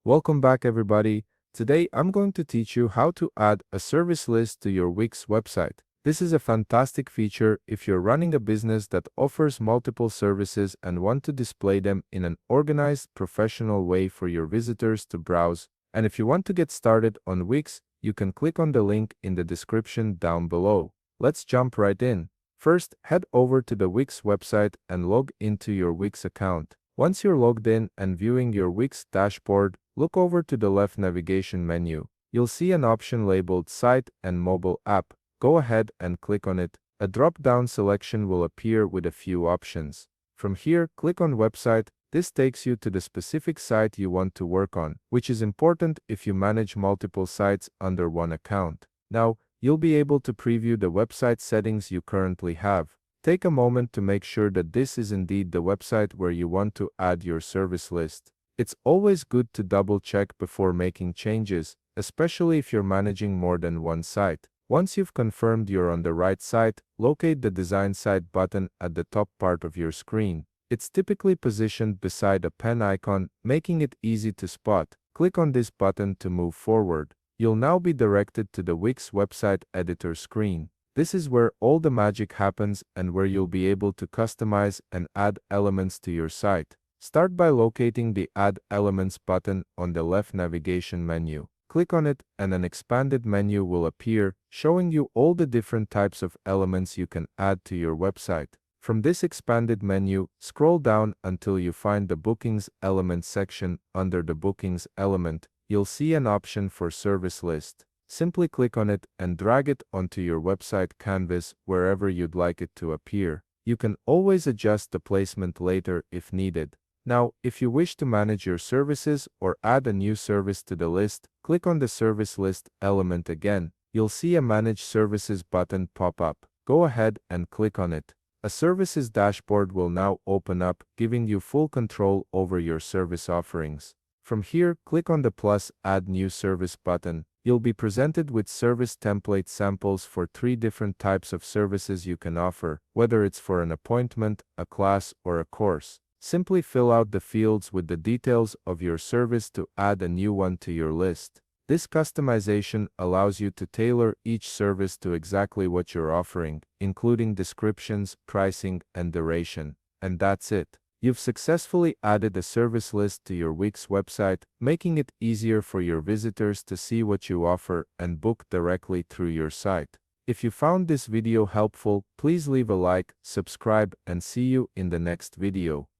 Welcome back, everybody. Today, I'm going to teach you how to add a service list to your Wix website. This is a fantastic feature if you're running a business that offers multiple services and want to display them in an organized, professional way for your visitors to browse. And if you want to get started on Wix, you can click on the link in the description down below. Let's jump right in. First, head over to the Wix website and log into your Wix account. Once you're logged in and viewing your Wix dashboard, look over to the left navigation menu. You'll see an option labeled Site and Mobile App. Go ahead and click on it. A drop-down selection will appear with a few options. From here, click on Website. This takes you to the specific site you want to work on, which is important if you manage multiple sites under one account. Now, you'll be able to preview the website settings you currently have. Take a moment to make sure that this is indeed the website where you want to add your service list. It's always good to double-check before making changes, especially if you're managing more than one site. Once you've confirmed you're on the right site, locate the Design Site button at the top part of your screen. It's typically positioned beside a pen icon, making it easy to spot. Click on this button to move forward. You'll now be directed to the Wix website editor screen. This is where all the magic happens and where you'll be able to customize and add elements to your site. Start by locating the Add Elements button on the left navigation menu. Click on it and an expanded menu will appear, showing you all the different types of elements you can add to your website. From this expanded menu, scroll down until you find the Bookings element section. Under the Bookings element, you'll see an option for Service List. Simply click on it and drag it onto your website canvas wherever you'd like it to appear. You can always adjust the placement later if needed. Now, if you wish to manage your services or add a new service to the list, click on the Service List element again. You'll see a Manage Services button pop up. Go ahead and click on it. A services dashboard will now open up, giving you full control over your service offerings. From here, click on the plus Add New Service button. You'll be presented with service template samples for 3 different types of services you can offer, whether it's for an appointment, a class, or a course. Simply fill out the fields with the details of your service to add a new one to your list. This customization allows you to tailor each service to exactly what you're offering, including descriptions, pricing, and duration. And that's it. You've successfully added a service list to your Wix website, making it easier for your visitors to see what you offer and book directly through your site. If you found this video helpful, please leave a like, subscribe, and see you in the next video.